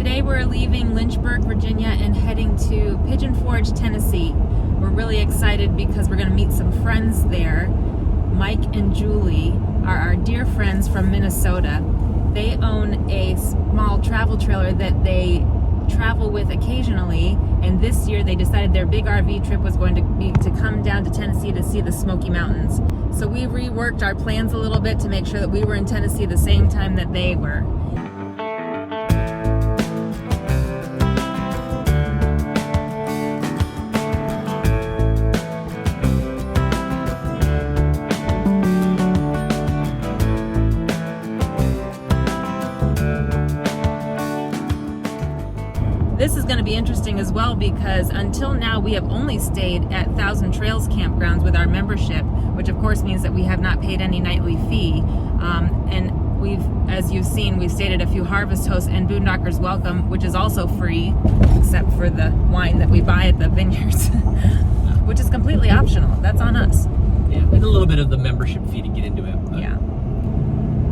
Today we're leaving Lynchburg, Virginia and heading to Pigeon Forge, Tennessee. We're really excited because we're going to meet some friends there. Mike and Julie are our dear friends from Minnesota. They own a small travel trailer that they travel with occasionally, and this year they decided their big RV trip was going to be to come down to Tennessee to see the Smoky Mountains. So we reworked our plans a little bit to make sure that we were in Tennessee the same time that they were. This is going to be interesting as well because until now we have only stayed at Thousand Trails campgrounds with our membership, which of course means that we have not paid any nightly fee. And we've, as you've seen, we've stayed at a few Harvest Hosts and Boondockers Welcome, which is also free, except for the wine that we buy at the vineyards, which is completely optional. That's on us. Yeah, and a little bit of the membership fee to get into it. But. Yeah.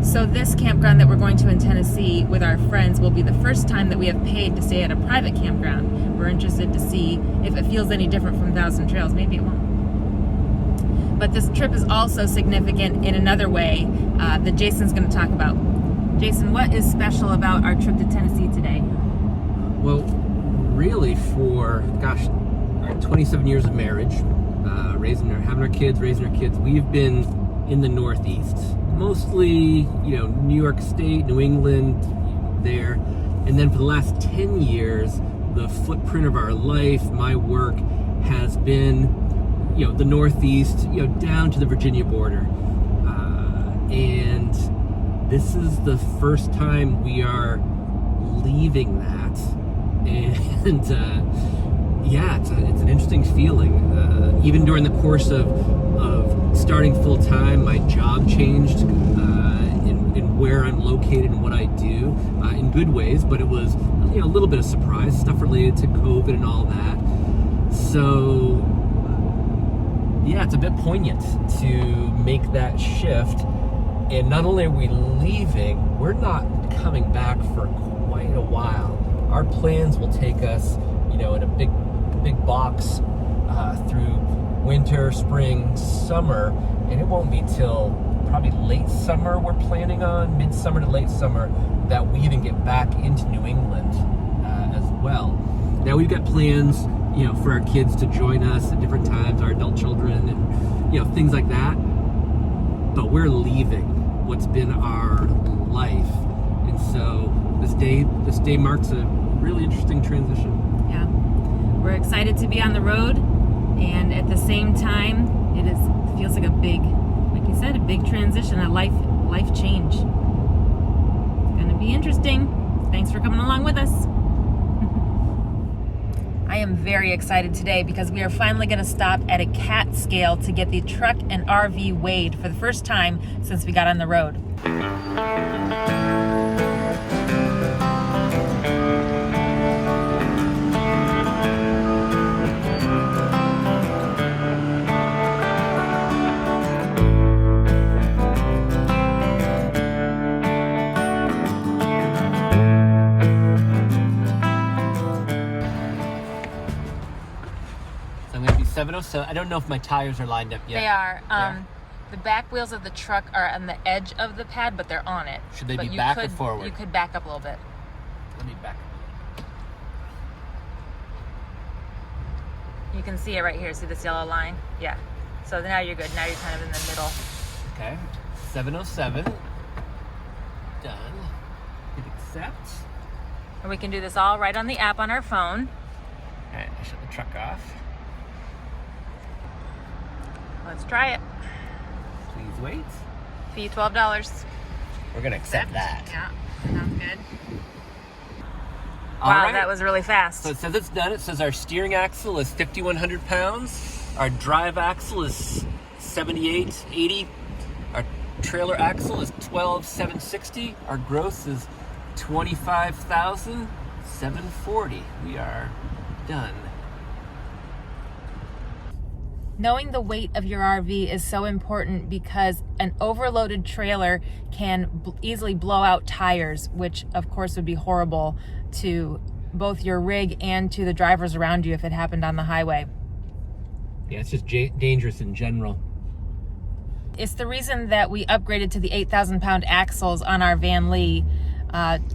So this campground that we're going to in Tennessee with our friends will be the first time that we have paid to stay at a private campground. We're interested to see if it feels any different from Thousand Trails. Maybe it won't. But this trip is also significant in another way that Jason's going to talk about. Jason, what is special about our trip to Tennessee today? Well, really for, our 27 years of marriage, having our kids, raising our kids, we've been in the Northeast. Mostly, New York State, New England, there. And then for the last 10 years, the footprint of our life, my work, has been, the Northeast, down to the Virginia border. And this is the first time we are leaving that. And, it's an interesting feeling. Even during the course of starting full-time, my job changed in where I'm located and what I do in good ways, but it was a little bit of surprise, stuff related to COVID and all that. So it's a bit poignant to make that shift. And not only are we leaving, we're not coming back for quite a while. Our plans will take us in a big box through winter, spring, summer, and it won't be till probably late summer we're planning on, midsummer to late summer, that we even get back into New England as well. Now we've got plans, for our kids to join us at different times, our adult children, and things like that. But we're leaving what's been our life, and so this day marks a really interesting transition. Yeah, we're excited to be on the road. And at the same time, it feels like a big, like you said, a big transition, a life change. It's going to be interesting. Thanks for coming along with us. I am very excited today because we are finally going to stop at a CAT scale to get the truck and RV weighed for the first time since we got on the road. So I'm going to be 707. I don't know if my tires are lined up yet. They are. The back wheels of the truck are on the edge of the pad, but they're on it. Should they be back or forward? You could back up a little bit. Let me back up. You can see it right here. See this yellow line? Yeah. So now you're good. Now you're kind of in the middle. Okay. 707. Done. Hit accept. And we can do this all right on the app on our phone. All right, I shut the truck off. Let's try it. Please wait. Fee $12. We're going to accept that. Yeah, sounds good. All Wow, right. That was really fast. So it says it's done. It says our steering axle is 5,100 pounds. Our drive axle is 7880. Our trailer axle is 12,760. Our gross is 25,740. We are done. Knowing the weight of your RV is so important because an overloaded trailer can easily blow out tires, which of course would be horrible to both your rig and to the drivers around you if it happened on the highway. Yeah, it's just dangerous in general. It's the reason that we upgraded to the 8,000-pound axles on our Van Lee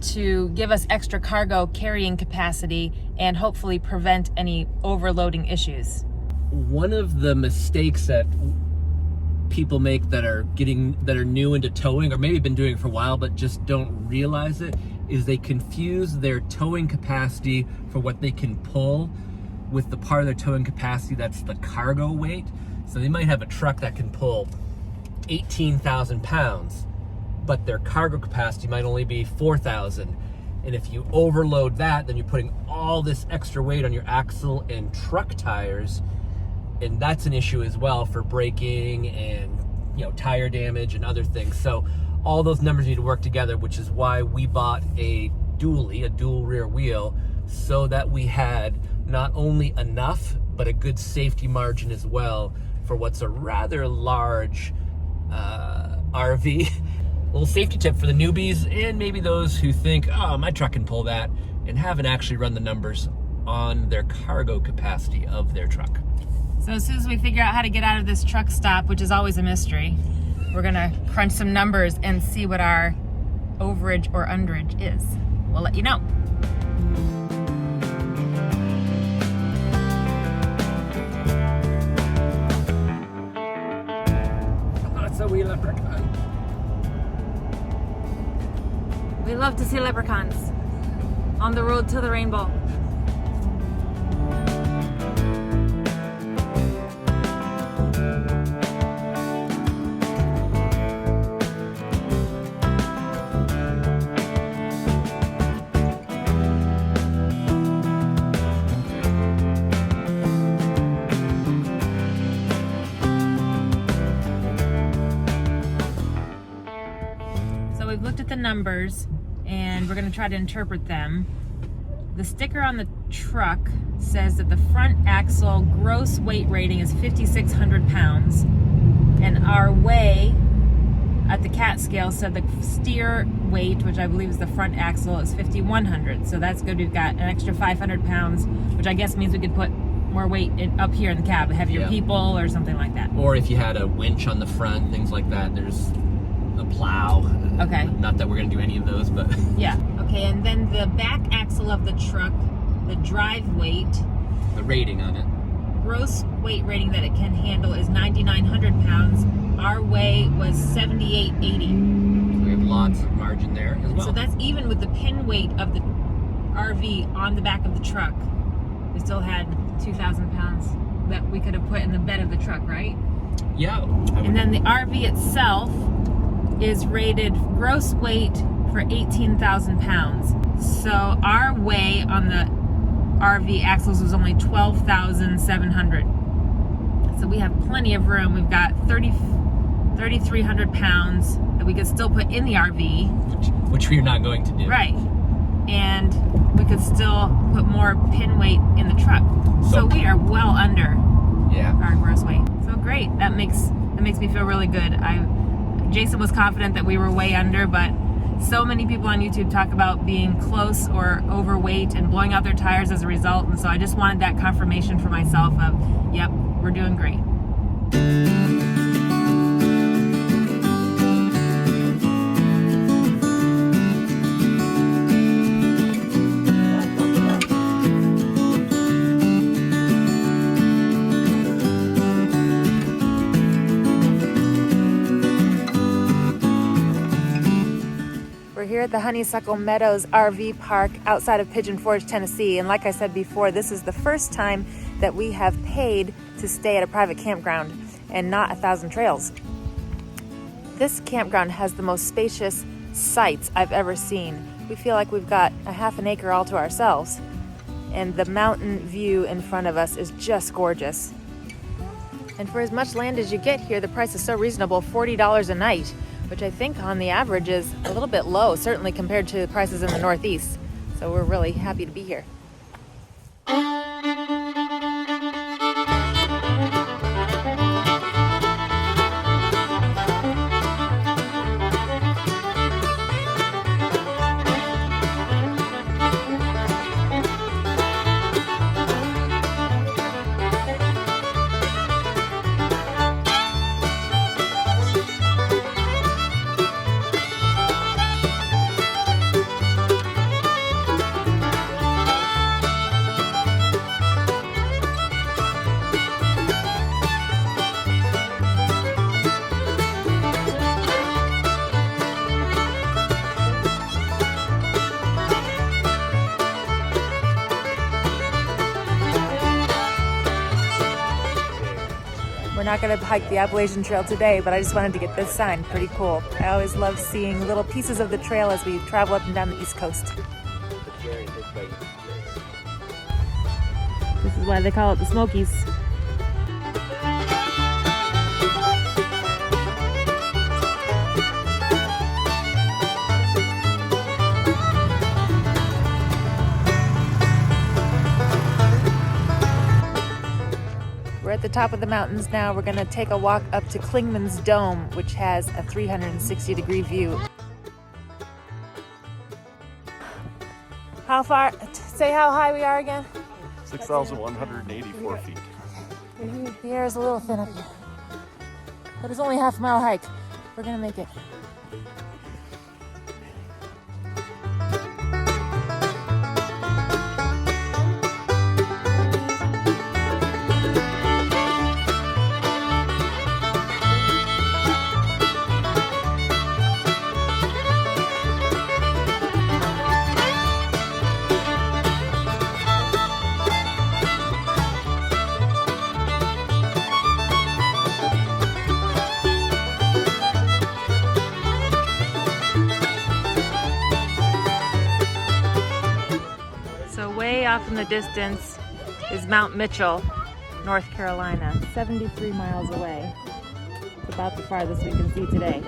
to give us extra cargo carrying capacity and hopefully prevent any overloading issues. One of the mistakes that people make that are new into towing, or maybe been doing it for a while but just don't realize it, is they confuse their towing capacity for what they can pull with the part of their towing capacity that's the cargo weight. So they might have a truck that can pull 18,000 pounds, but their cargo capacity might only be 4,000. And if you overload that, then you're putting all this extra weight on your axle and truck tires, and that's an issue as well for braking and tire damage and other things. So all those numbers need to work together, which is why we bought a dual rear wheel, so that we had not only enough but a good safety margin as well for what's a rather large RV. A little safety tip for the newbies and maybe those who think, oh, my truck can pull that, and haven't actually run the numbers on their cargo capacity of their truck. So as soon as we figure out how to get out of this truck stop, which is always a mystery, we're gonna crunch some numbers and see what our overage or underage is. We'll let you know. That's a wee leprechaun. We love to see leprechauns on the road to the rainbow. We've looked at the numbers and we're going to try to interpret them. The sticker on the truck says that the front axle gross weight rating is 5,600 pounds, and our weigh at the CAT scale said the steer weight, which I believe is the front axle, is 5,100. So that's good. We've got an extra 500 pounds, which I guess means we could put more weight up here in the cab, heavier people or something like that. Or if you had a winch on the front, things like that. There's a plow. Okay. Not that we're going to do any of those, but... Yeah. Okay, and then the back axle of the truck, the drive weight... The rating on it. Gross weight rating that it can handle is 9,900 pounds. Our weigh was 7,880. So we have lots of margin there as well. So that's even with the pin weight of the RV on the back of the truck. We still had 2,000 pounds that we could have put in the bed of the truck, right? Yeah. And then the RV itself is rated gross weight for 18,000 pounds. So our weigh on the RV axles was only 12,700. So we have plenty of room. We've got 3,300 pounds that we could still put in the RV. Which we're not going to do. Right. And we could still put more pin weight in the truck. So we are well under our gross weight. So great. That makes me feel really good. Jason was confident that we were way under, but so many people on YouTube talk about being close or overweight and blowing out their tires as a result, and so I just wanted that confirmation for myself of, yep, we're doing great. Here at the Honeysuckle Meadows RV Park outside of Pigeon Forge, Tennessee, and like I said before, this is the first time that we have paid to stay at a private campground and not 1,000 Trails. This campground has the most spacious sites I've ever seen. We feel like we've got a half an acre all to ourselves, and the mountain view in front of us is just gorgeous. And for as much land as you get here, the price is so reasonable, $40 a night, which I think on the average is a little bit low, certainly compared to the prices in the Northeast. So we're really happy to be here. not going to hike the Appalachian Trail today, but I just wanted to get this sign. Pretty cool. I always love seeing little pieces of the trail as we travel up and down the East Coast. This is why they call it the Smokies. We're at the top of the mountains now. We're gonna take a walk up to Clingman's Dome, which has a 360-degree view. How far? Say how high we are again. 6,184 feet. The air is a little thin up here, but it's only a half-mile hike. We're gonna make it. Way off in the distance is Mount Mitchell, North Carolina, 73 miles away. It's about the farthest we can see today.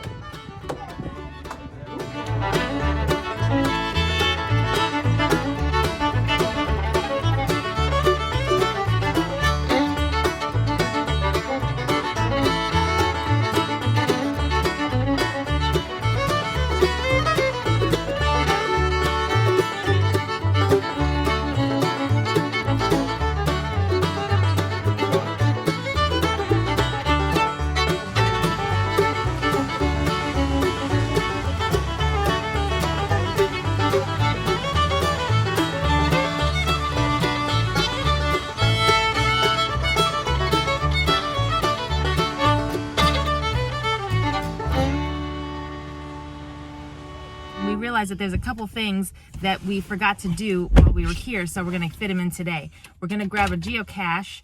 That there's a couple things that we forgot to do while we were here, so we're going to fit them in today. We're going to grab a geocache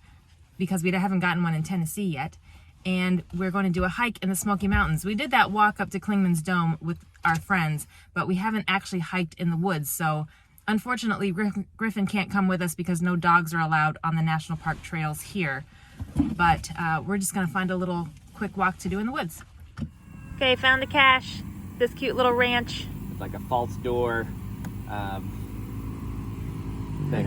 because we haven't gotten one in Tennessee yet, and we're going to do a hike in the Smoky Mountains. We did that walk up to Clingman's Dome with our friends, but we haven't actually hiked in the woods, so unfortunately Griffin can't come with us because no dogs are allowed on the national park trails here, but we're just going to find a little quick walk to do in the woods. Okay, found a cache, this cute little ranch. Like a false door thing.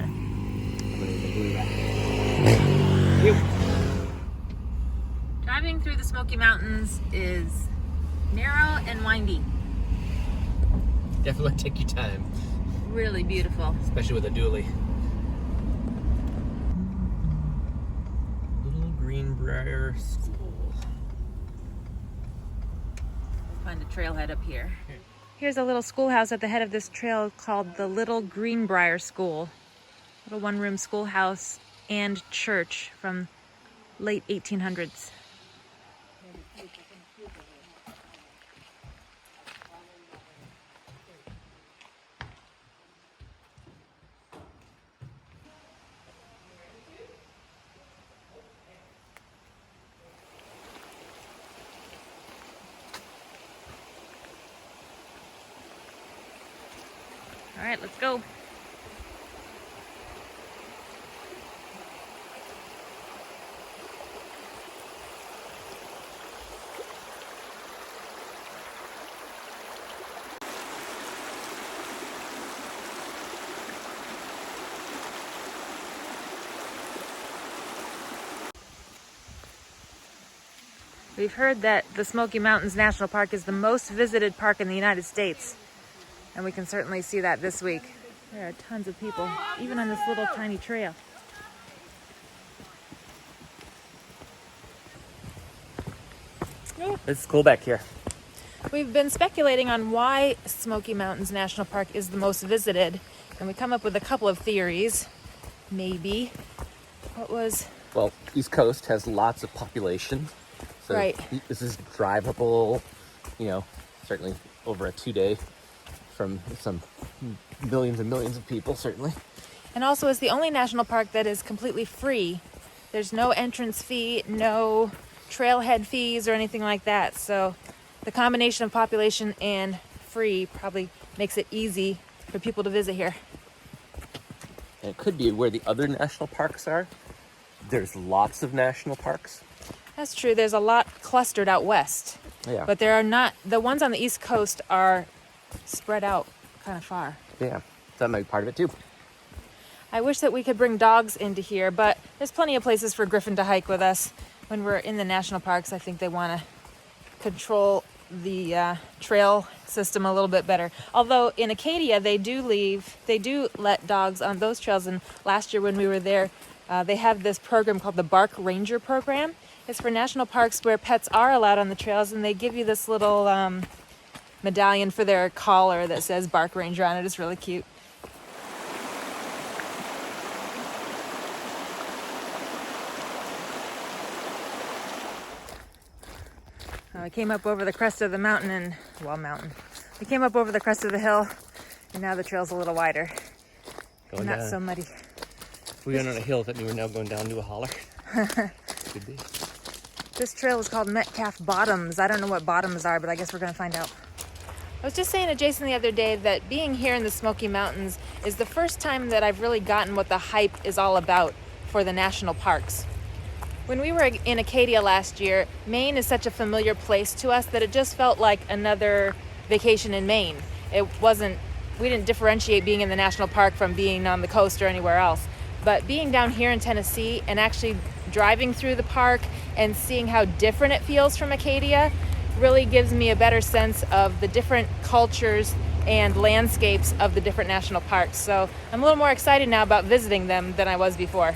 Driving through the Smoky Mountains is narrow and windy. Definitely take your time. Really beautiful. Especially with a dually. Little Greenbrier School. Find a trailhead up here. Here's a little schoolhouse at the head of this trail called the Little Greenbrier School. Little one-room schoolhouse and church from late 1800s. All right, let's go. We've heard that the Smoky Mountains National Park is the most visited park in the United States. And we can certainly see that this week. There are tons of people, even on this little tiny trail. It's cool back here. We've been speculating on why Smoky Mountains National Park is the most visited, and we come up with a couple of theories. Maybe. What was... Well, East Coast has lots of population. So right. This is drivable, certainly over a 2-day from some millions and millions of people, certainly. And also it's the only national park that is completely free. There's no entrance fee, no trailhead fees or anything like that. So the combination of population and free probably makes it easy for people to visit here. And it could be where the other national parks are. There's lots of national parks. That's true. There's a lot clustered out west. Yeah. But there are not, the ones on the East Coast are spread out kind of far. Yeah, that might be part of it too. I wish that we could bring dogs into here, but there's plenty of places for Griffin to hike with us. When we're in the national parks, I think they want to control the trail system a little bit better. Although in Acadia, they do let dogs on those trails. And last year when we were there, they have this program called the Bark Ranger program. It's for national parks where pets are allowed on the trails, and they give you this little medallion for their collar that says Bark Ranger on it. It's really cute. I came up over the crest of the mountain We came up over the crest of the hill, and now the trail's a little wider. Not so muddy. If we went on a hill, that means we're now going down to a holler. Could be. This trail is called Metcalf Bottoms. I don't know what bottoms are, but I guess we're going to find out. I was just saying to Jason the other day that being here in the Smoky Mountains is the first time that I've really gotten what the hype is all about for the national parks. When we were in Acadia last year, Maine is such a familiar place to us that it just felt like another vacation in Maine. We didn't differentiate being in the national park from being on the coast or anywhere else. But being down here in Tennessee and actually driving through the park and seeing how different it feels from Acadia really gives me a better sense of the different cultures and landscapes of the different national parks. So I'm a little more excited now about visiting them than I was before.